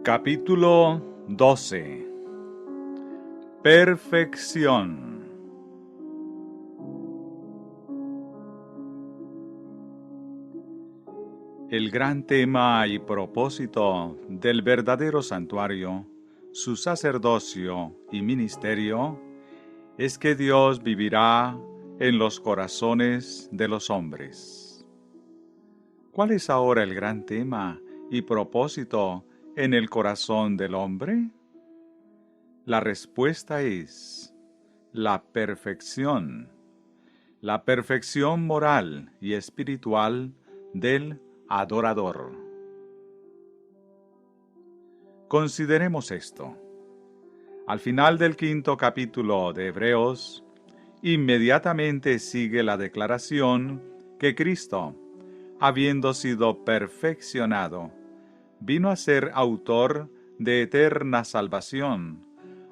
Capítulo 12. Perfección. El gran tema y propósito del verdadero santuario, su sacerdocio y ministerio, es que Dios vivirá en los corazones de los hombres. ¿Cuál es ahora el gran tema y propósito en el corazón del hombre? La respuesta es la perfección moral y espiritual del adorador. Consideremos esto. Al final del 5º capítulo de Hebreos, inmediatamente sigue la declaración que Cristo, habiendo sido perfeccionado, vino a ser autor de eterna salvación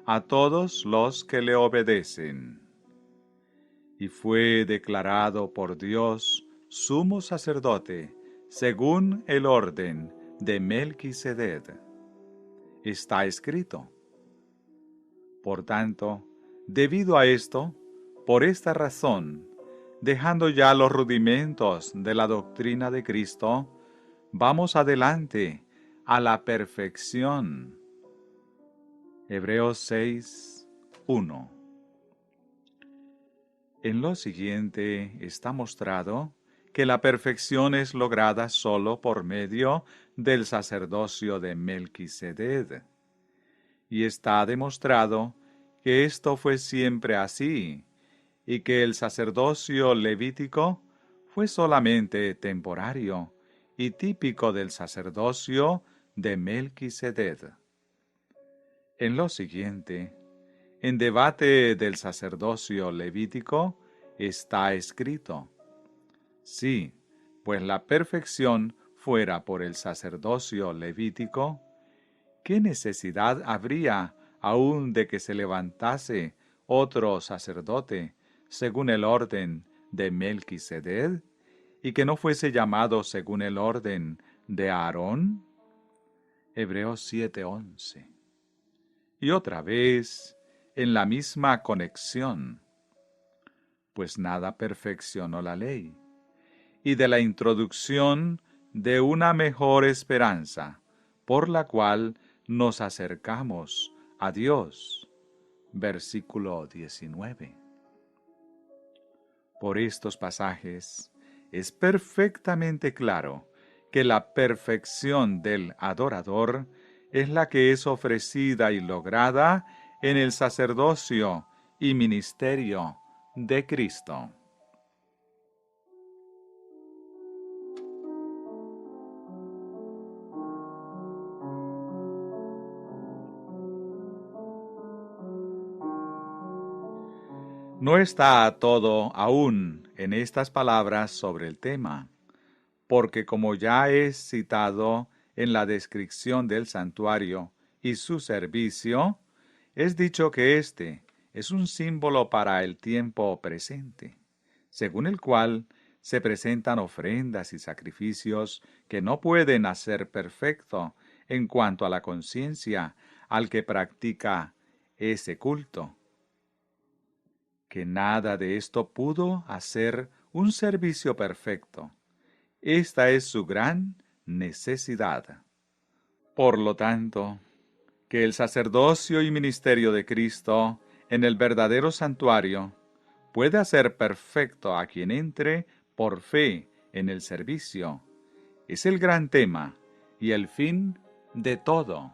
a todos los que le obedecen. Y fue declarado por Dios sumo sacerdote según el orden de Melquisedec. Está escrito. Por tanto, debido a esto, por esta razón, dejando ya los rudimentos de la doctrina de Cristo, vamos adelante a la perfección. Hebreos 6, 1. En lo siguiente está mostrado que la perfección es lograda solo por medio del sacerdocio de Melquisedec. Y está demostrado que esto fue siempre así, y que el sacerdocio levítico fue solamente temporario y típico del sacerdocio de Melquisedec. En lo siguiente, en debate del sacerdocio levítico, está escrito: si, pues la perfección fuera por el sacerdocio levítico, ¿qué necesidad habría aún de que se levantase otro sacerdote según el orden de Melquisedec, y que no fuese llamado según el orden de Aarón? Hebreos 7:11. Y otra vez, en la misma conexión, pues nada perfeccionó la ley, y de la introducción de una mejor esperanza, por la cual nos acercamos a Dios. Versículo 19. Por estos pasajes es perfectamente claro que la perfección del adorador es la que es ofrecida y lograda en el sacerdocio y ministerio de Cristo. No está todo aún en estas palabras sobre el tema, porque como ya es citado en la descripción del santuario y su servicio, es dicho que éste es un símbolo para el tiempo presente, según el cual se presentan ofrendas y sacrificios que no pueden hacer perfecto en cuanto a la conciencia al que practica ese culto. Que nada de esto pudo hacer un servicio perfecto. Esta es su gran necesidad. Por lo tanto, que el sacerdocio y ministerio de Cristo en el verdadero santuario puede hacer perfecto a quien entre por fe en el servicio, es el gran tema y el fin de todo.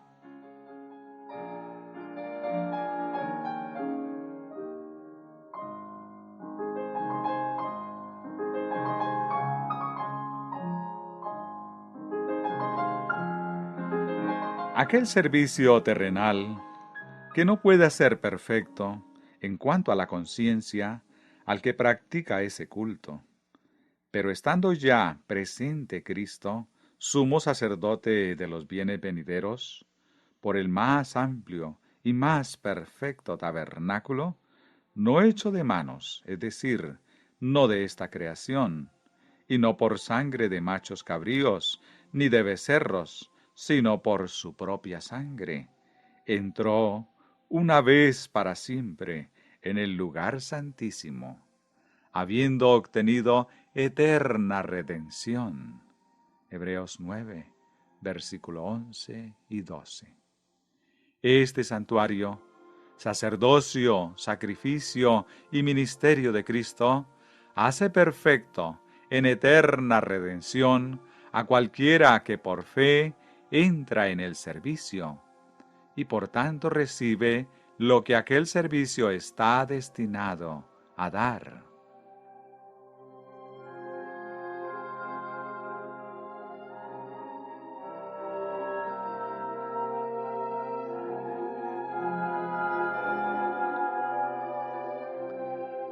Aquel servicio terrenal que no puede ser perfecto en cuanto a la conciencia al que practica ese culto. Pero estando ya presente Cristo, sumo sacerdote de los bienes venideros, por el más amplio y más perfecto tabernáculo, no hecho de manos, es decir, no de esta creación, y no por sangre de machos cabríos, ni de becerros, sino por su propia sangre, entró una vez para siempre en el lugar santísimo, habiendo obtenido eterna redención. Hebreos 9, versículo 11 y 12. Este santuario, sacerdocio, sacrificio y ministerio de Cristo, hace perfecto en eterna redención a cualquiera que por fe entra en el servicio, y por tanto recibe lo que aquel servicio está destinado a dar.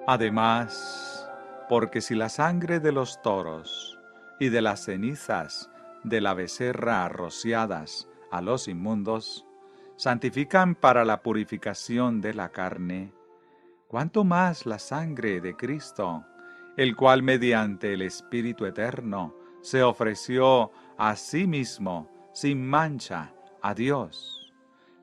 Además, porque si la sangre de los toros y de las cenizas de la becerra rociadas a los inmundos santifican para la purificación de la carne, cuánto más la sangre de Cristo, el cual mediante el Espíritu Eterno se ofreció a sí mismo sin mancha a Dios,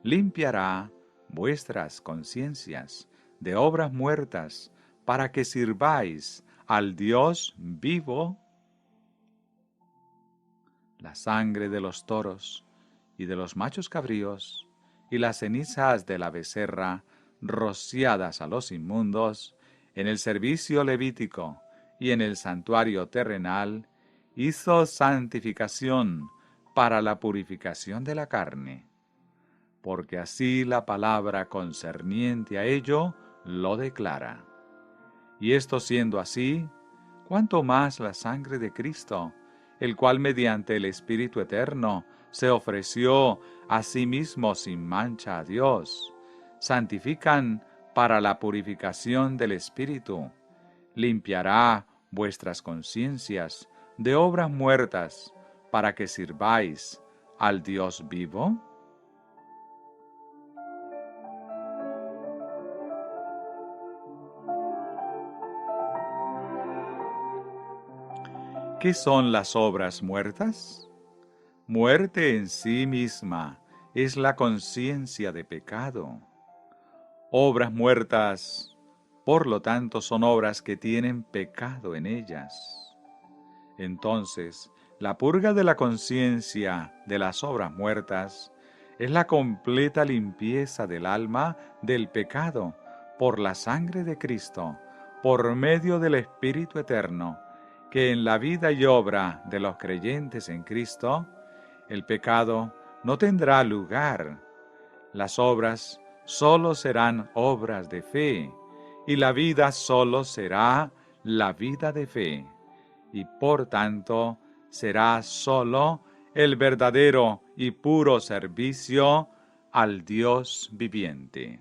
limpiará vuestras conciencias de obras muertas para que sirváis al Dios vivo. La sangre de los toros y de los machos cabríos y las cenizas de la becerra rociadas a los inmundos en el servicio levítico y en el santuario terrenal hizo santificación para la purificación de la carne, porque así la palabra concerniente a ello lo declara. Y esto siendo así, ¿cuánto más la sangre de Cristo, el cual mediante el Espíritu Eterno se ofreció a sí mismo sin mancha a Dios, santifican para la purificación del Espíritu, limpiará vuestras conciencias de obras muertas para que sirváis al Dios vivo? ¿Qué son las obras muertas? Muerte en sí misma es la conciencia de pecado. Obras muertas, por lo tanto, son obras que tienen pecado en ellas. Entonces, la purga de la conciencia de las obras muertas es la completa limpieza del alma del pecado por la sangre de Cristo, por medio del Espíritu Eterno, que en la vida y obra de los creyentes en Cristo, el pecado no tendrá lugar. Las obras solo serán obras de fe, y la vida solo será la vida de fe, y por tanto será solo el verdadero y puro servicio al Dios viviente.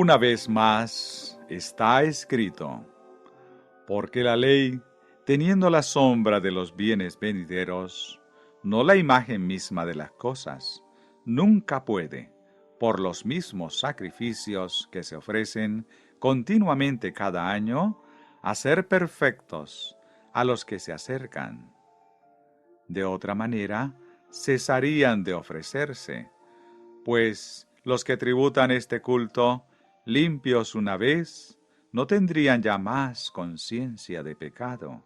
Una vez más está escrito, porque la ley, teniendo la sombra de los bienes venideros, no la imagen misma de las cosas, nunca puede, por los mismos sacrificios que se ofrecen continuamente cada año, hacer perfectos a los que se acercan. De otra manera, cesarían de ofrecerse, pues los que tributan este culto, limpios una vez, no tendrían ya más conciencia de pecado.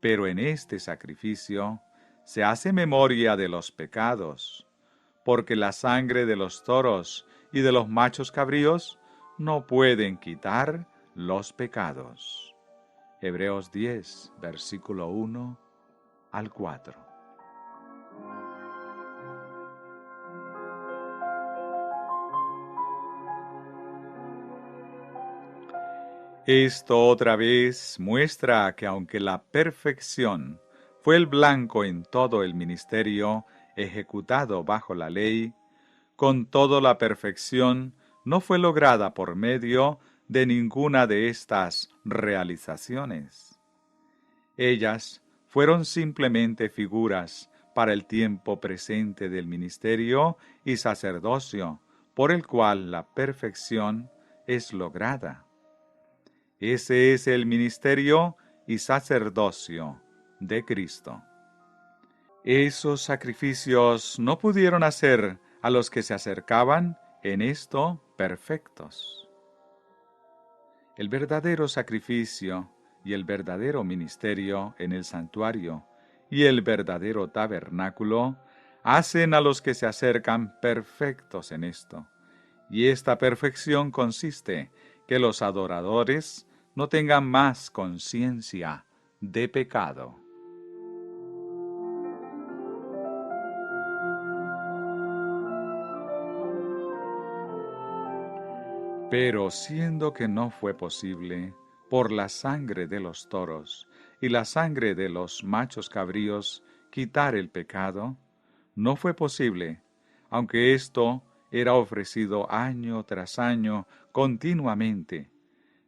Pero en este sacrificio se hace memoria de los pecados, porque la sangre de los toros y de los machos cabríos no pueden quitar los pecados. Hebreos 10, versículo 1 al 4. Esto otra vez muestra que aunque la perfección fue el blanco en todo el ministerio ejecutado bajo la ley, con todo la perfección no fue lograda por medio de ninguna de estas realizaciones. Ellas fueron simplemente figuras para el tiempo presente del ministerio y sacerdocio por el cual la perfección es lograda. Ese es el ministerio y sacerdocio de Cristo. Esos sacrificios no pudieron hacer a los que se acercaban en esto perfectos. El verdadero sacrificio y el verdadero ministerio en el santuario y el verdadero tabernáculo hacen a los que se acercan perfectos en esto. Y esta perfección consiste que los adoradores no tengan más conciencia de pecado. Pero siendo que no fue posible, por la sangre de los toros y la sangre de los machos cabríos, quitar el pecado, no fue posible, aunque esto era ofrecido año tras año continuamente.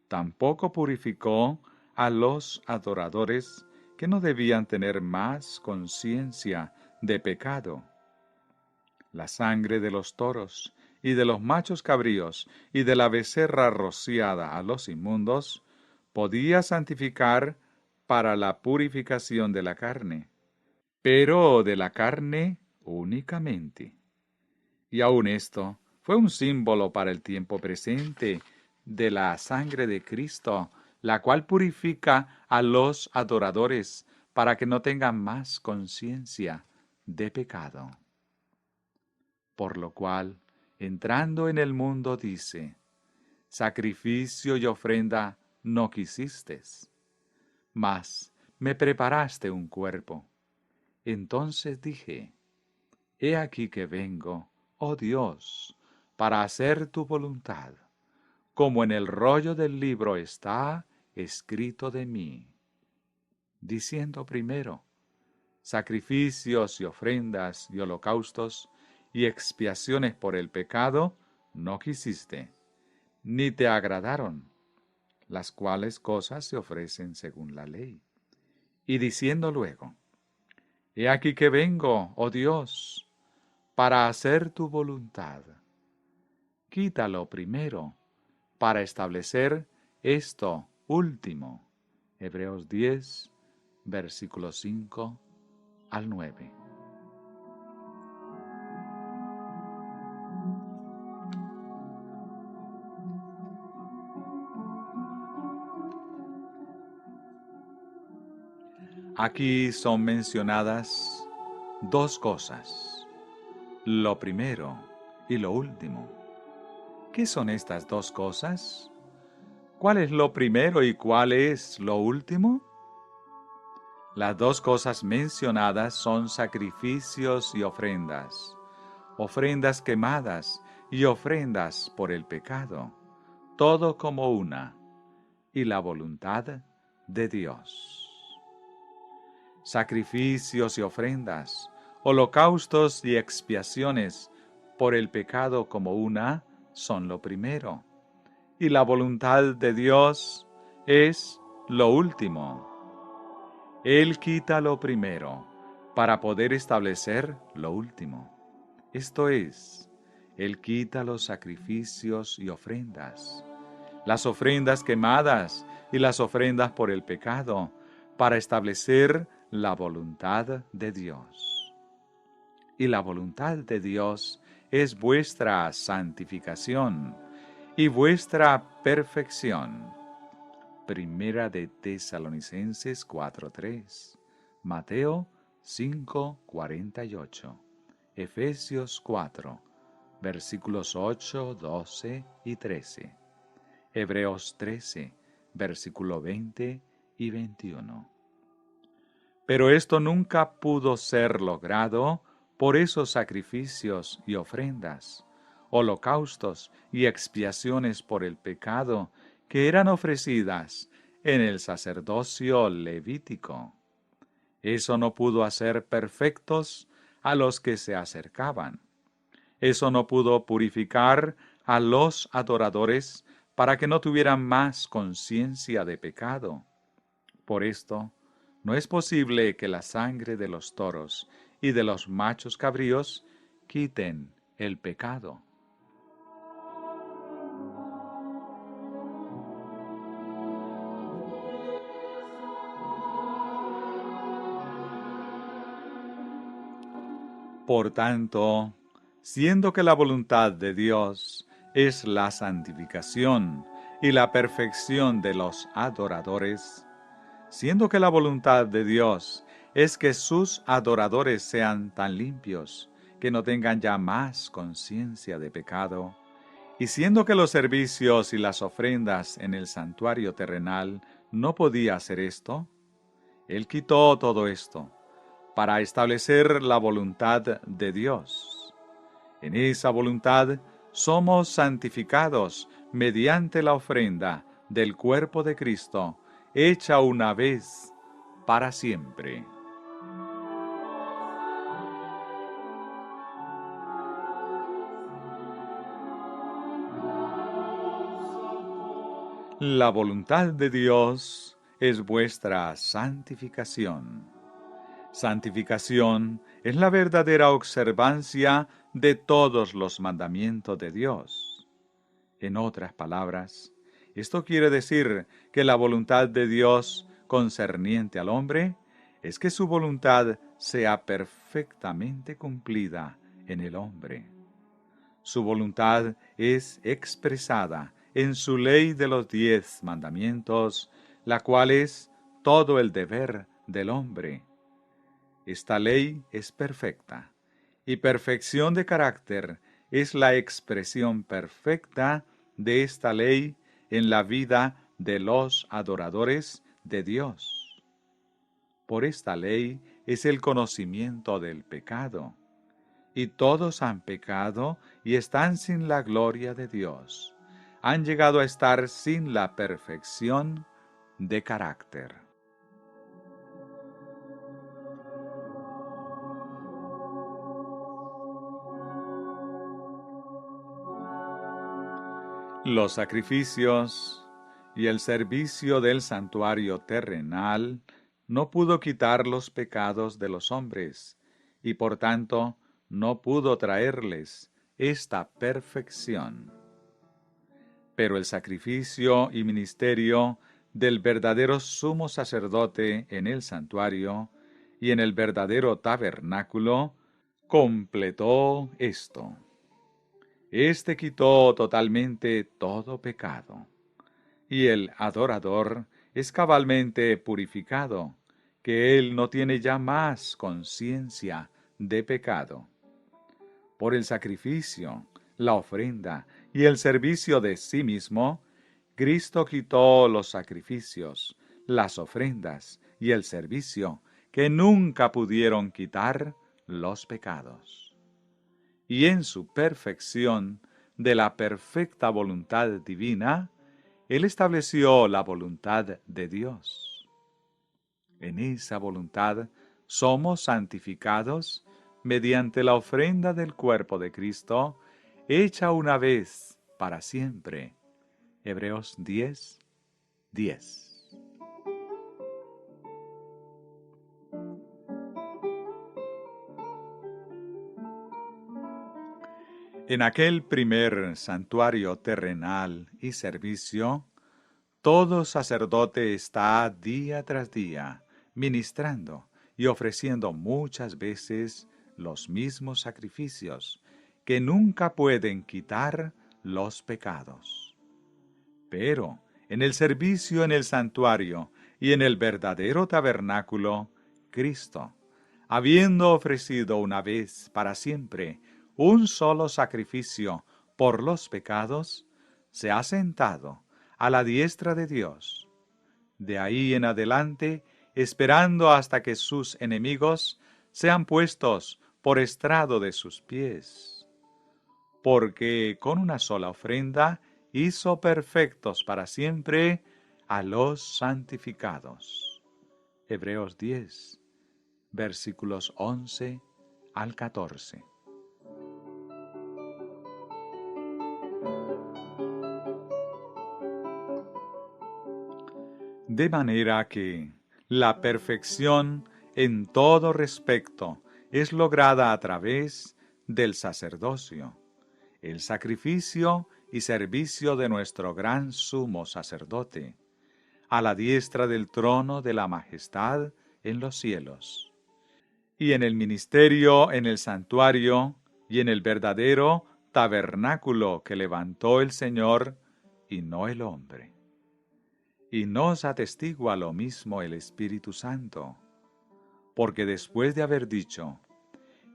Tampoco purificó a los adoradores que no debían tener más conciencia de pecado. La sangre de los toros y de los machos cabríos y de la becerra rociada a los inmundos podía santificar para la purificación de la carne, pero de la carne únicamente. Y aun esto fue un símbolo para el tiempo presente de la sangre de Cristo, la cual purifica a los adoradores para que no tengan más conciencia de pecado. Por lo cual, entrando en el mundo, dice, sacrificio y ofrenda no quisistes, mas me preparaste un cuerpo. Entonces dije, he aquí que vengo, oh Dios, para hacer tu voluntad, como en el rollo del libro está escrito de mí. Diciendo primero, sacrificios y ofrendas y holocaustos y expiaciones por el pecado no quisiste, ni te agradaron, las cuales cosas se ofrecen según la ley. Y diciendo luego, he aquí que vengo, oh Dios, para hacer tu voluntad. Quítalo primero, para establecer esto último. Hebreos 10, versículos 5 al 9. Aquí son mencionadas dos cosas, lo primero y lo último. ¿Qué son estas dos cosas? ¿Cuál es lo primero y cuál es lo último? Las dos cosas mencionadas son sacrificios y ofrendas, ofrendas quemadas y ofrendas por el pecado, todo como una, y la voluntad de Dios. Sacrificios y ofrendas, holocaustos y expiaciones por el pecado como una son lo primero, y la voluntad de Dios es lo último. Él quita lo primero para poder establecer lo último. Esto es, Él quita los sacrificios y ofrendas, las ofrendas quemadas y las ofrendas por el pecado, para establecer la voluntad de Dios. Y la voluntad de Dios es vuestra santificación y vuestra perfección. Primera de Tesalonicenses 4:3, Mateo 5:48, Efesios 4, versículos 8, 12 y 13, Hebreos 13, versículo 20 y 21. Pero esto nunca pudo ser logrado por esos sacrificios y ofrendas, holocaustos y expiaciones por el pecado que eran ofrecidas en el sacerdocio levítico. Eso no pudo hacer perfectos a los que se acercaban. Eso no pudo purificar a los adoradores para que no tuvieran más conciencia de pecado. Por esto, no es posible que la sangre de los toros y de los machos cabríos quiten el pecado. Por tanto, siendo que la voluntad de Dios es la santificación y la perfección de los adoradores, siendo que la voluntad de Dios es que sus adoradores sean tan limpios que no tengan ya más conciencia de pecado, y siendo que los servicios y las ofrendas en el santuario terrenal no podía hacer esto, Él quitó todo esto para establecer la voluntad de Dios. En esa voluntad somos santificados mediante la ofrenda del cuerpo de Cristo, hecha una vez para siempre. La voluntad de Dios es vuestra santificación. Santificación es la verdadera observancia de todos los mandamientos de Dios. En otras palabras, esto quiere decir que la voluntad de Dios concerniente al hombre es que su voluntad sea perfectamente cumplida en el hombre. Su voluntad es expresada en su ley de los 10 mandamientos, la cual es todo el deber del hombre. Esta ley es perfecta, y perfección de carácter es la expresión perfecta de esta ley en la vida de los adoradores de Dios. Por esta ley es el conocimiento del pecado, y todos han pecado y están sin la gloria de Dios. Han llegado a estar sin la perfección de carácter. Los sacrificios y el servicio del santuario terrenal no pudo quitar los pecados de los hombres, y por tanto no pudo traerles esta perfección. Pero el sacrificio y ministerio del verdadero sumo sacerdote en el santuario y en el verdadero tabernáculo completó esto. Este quitó totalmente todo pecado, y el adorador es cabalmente purificado, que él no tiene ya más conciencia de pecado. Por el sacrificio, la ofrenda y el servicio de sí mismo, Cristo quitó los sacrificios, las ofrendas y el servicio que nunca pudieron quitar los pecados. Y en su perfección de la perfecta voluntad divina, Él estableció la voluntad de Dios. En esa voluntad somos santificados mediante la ofrenda del cuerpo de Cristo, hecha una vez para siempre. Hebreos 10, 10. En aquel primer santuario terrenal y servicio, todo sacerdote está día tras día ministrando y ofreciendo muchas veces los mismos sacrificios que nunca pueden quitar los pecados. Pero en el servicio en el santuario y en el verdadero tabernáculo, Cristo, habiendo ofrecido una vez para siempre un solo sacrificio por los pecados, se ha sentado a la diestra de Dios. De ahí en adelante, esperando hasta que sus enemigos sean puestos por estrado de sus pies. Porque con una sola ofrenda hizo perfectos para siempre a los santificados. Hebreos 10, versículos 11 al 14. De manera que la perfección en todo respecto es lograda a través del sacerdocio, el sacrificio y servicio de nuestro gran sumo sacerdote, a la diestra del trono de la majestad en los cielos. y en el ministerio, en el santuario y en el verdadero tabernáculo que levantó el Señor y no el hombre. Y nos atestigua lo mismo el Espíritu Santo, porque después de haber dicho,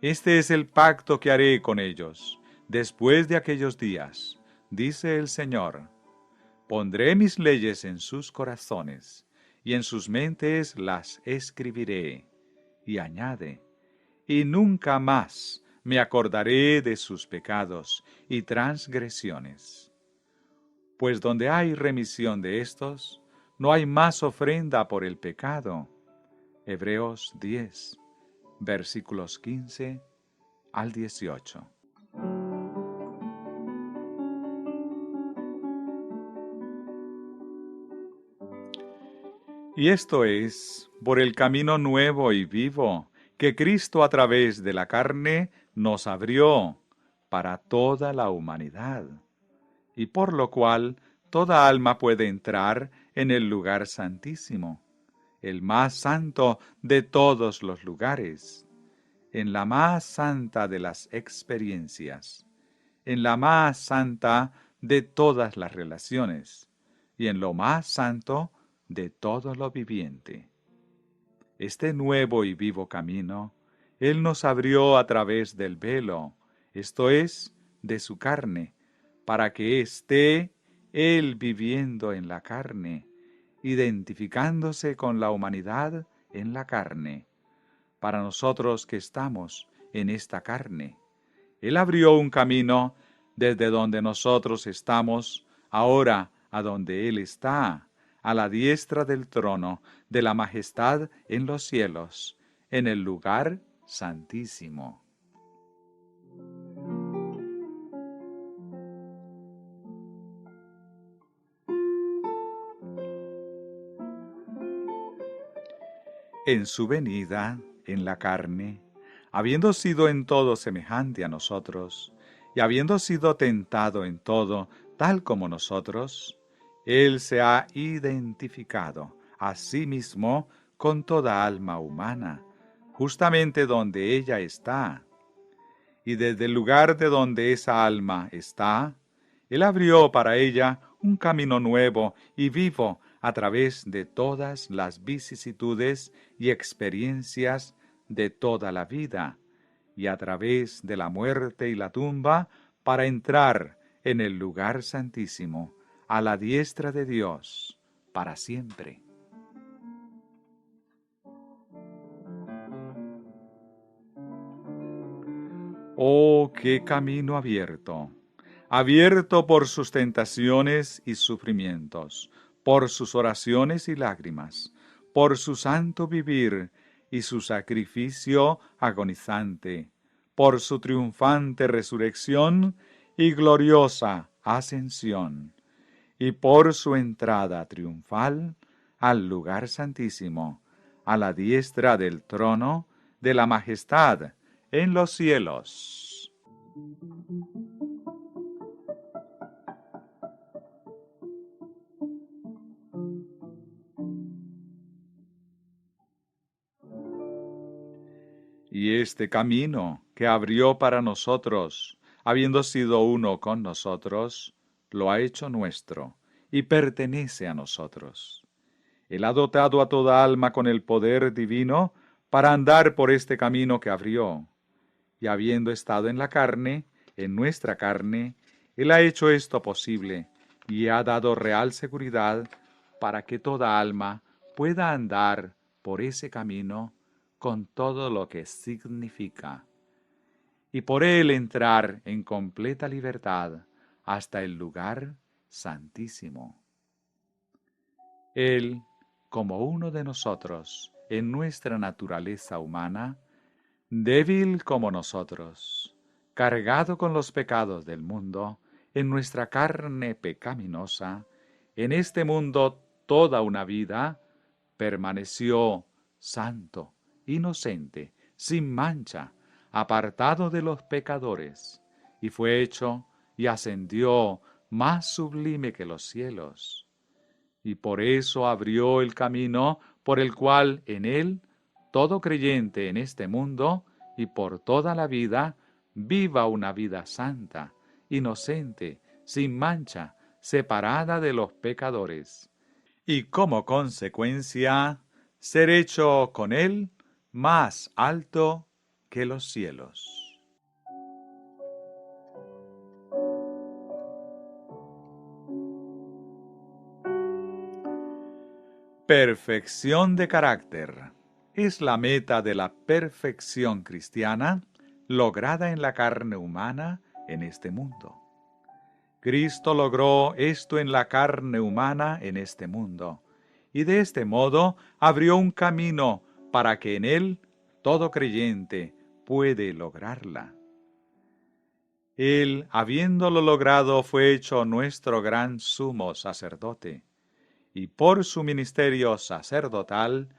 este es el pacto que haré con ellos, después de aquellos días, dice el Señor, pondré mis leyes en sus corazones, y en sus mentes las escribiré. Y añade, y nunca más me acordaré de sus pecados y transgresiones. Pues donde hay remisión de estos, no hay más ofrenda por el pecado. Hebreos 10, versículos 15 al 18. Y esto es por el camino nuevo y vivo que Cristo a través de la carne nos abrió para toda la humanidad, y por lo cual toda alma puede entrar en el lugar santísimo, el más santo de todos los lugares, en la más santa de las experiencias, en la más santa de todas las relaciones, y en lo más santo de todo lo viviente. Este nuevo y vivo camino, Él nos abrió a través del velo, esto es, de su carne, para que esté Él viviendo en la carne, identificándose con la humanidad en la carne, para nosotros que estamos en esta carne. Él abrió un camino desde donde nosotros estamos, ahora a donde Él está, a la diestra del trono de la majestad en los cielos, en el lugar santísimo. En su venida, en la carne, habiendo sido en todo semejante a nosotros, y habiendo sido tentado en todo, tal como nosotros, Él se ha identificado a sí mismo con toda alma humana, justamente donde ella está. Y desde el lugar de donde esa alma está, Él abrió para ella un camino nuevo y vivo a través de todas las vicisitudes y experiencias de toda la vida, y a través de la muerte y la tumba para entrar en el lugar santísimo, a la diestra de Dios, para siempre. Oh, qué camino abierto, abierto por sus tentaciones y sufrimientos, por sus oraciones y lágrimas, por su santo vivir y su sacrificio agonizante, por su triunfante resurrección y gloriosa ascensión, y por su entrada triunfal al lugar santísimo, a la diestra del trono de la majestad en los cielos. Y este camino que abrió para nosotros, habiendo sido uno con nosotros, lo ha hecho nuestro y pertenece a nosotros. Él ha dotado a toda alma con el poder divino para andar por este camino que abrió. Y habiendo estado en la carne, en nuestra carne, Él ha hecho esto posible y ha dado real seguridad para que toda alma pueda andar por ese camino con todo lo que significa, y por él entrar en completa libertad hasta el lugar santísimo. Él, como uno de nosotros, en nuestra naturaleza humana, débil como nosotros, cargado con los pecados del mundo, en nuestra carne pecaminosa, en este mundo toda una vida, permaneció santo, inocente, sin mancha, apartado de los pecadores, y fue hecho y ascendió más sublime que los cielos. Y por eso abrió el camino por el cual en él todo creyente en este mundo y por toda la vida viva una vida santa, inocente, sin mancha, separada de los pecadores, y como consecuencia ser hecho con Él más alto que los cielos. Perfección de carácter es la meta de la perfección cristiana lograda en la carne humana en este mundo. Cristo logró esto en la carne humana en este mundo, y de este modo abrió un camino para que en él todo creyente puede lograrla. Él, habiéndolo logrado, fue hecho nuestro gran sumo sacerdote, y por su ministerio sacerdotal,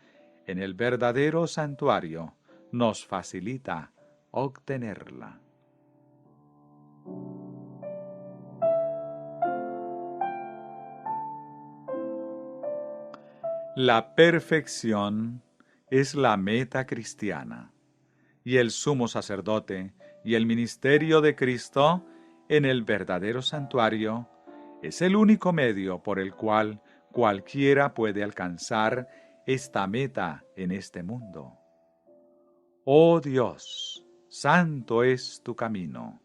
en el verdadero santuario, nos facilita obtenerla. La perfección es la meta cristiana, y el sumo sacerdote y el ministerio de Cristo en el verdadero santuario es el único medio por el cual cualquiera puede alcanzar esta meta en este mundo. Oh Dios, santo es tu camino.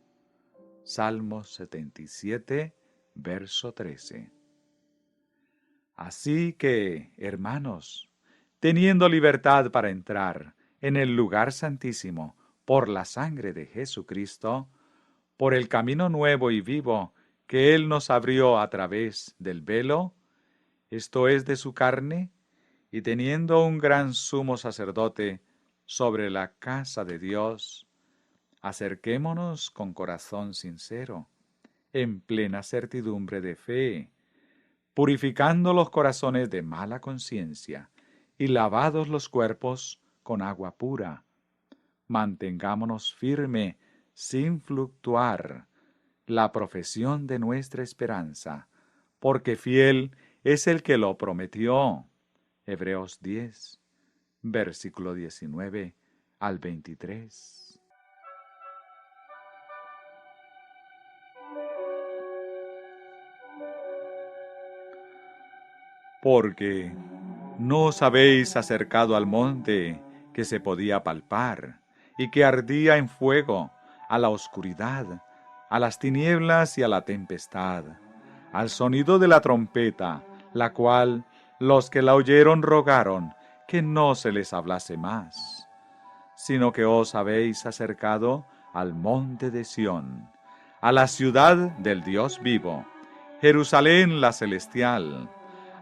Salmos 77, verso 13. Así que, hermanos, teniendo libertad para entrar en el lugar santísimo por la sangre de Jesucristo, por el camino nuevo y vivo que Él nos abrió a través del velo, esto es de su carne, y teniendo un gran sumo sacerdote sobre la casa de Dios, acerquémonos con corazón sincero, en plena certidumbre de fe, purificando los corazones de mala conciencia y lavados los cuerpos con agua pura. Mantengámonos firme, sin fluctuar, la profesión de nuestra esperanza, porque fiel es el que lo prometió. Hebreos 10, versículo 19 al 23. Porque no os habéis acercado al monte que se podía palpar y que ardía en fuego, a la oscuridad, a las tinieblas y a la tempestad, al sonido de la trompeta, la cual los que la oyeron rogaron que no se les hablase más, sino que os habéis acercado al monte de Sión, a la ciudad del Dios vivo, Jerusalén la celestial,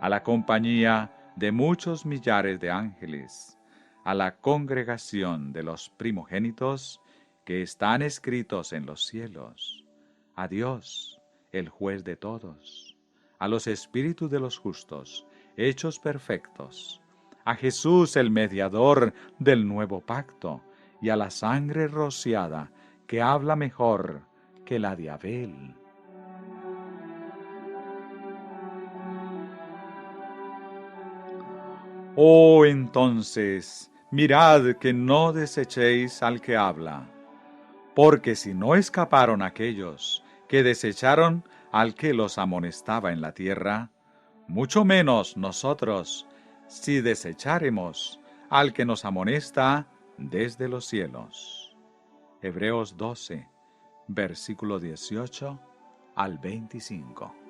a la compañía de muchos millares de ángeles, a la congregación de los primogénitos que están escritos en los cielos, a Dios, el juez de todos, a los espíritus de los justos, hechos perfectos, a Jesús el mediador del nuevo pacto, y a la sangre rociada que habla mejor que la de Abel. Oh, entonces, mirad que no desechéis al que habla, porque si no escaparon aquellos que desecharon al que los amonestaba en la tierra, mucho menos nosotros, si desecháremos al que nos amonesta desde los cielos. Hebreos 12, versículo 18 al 25.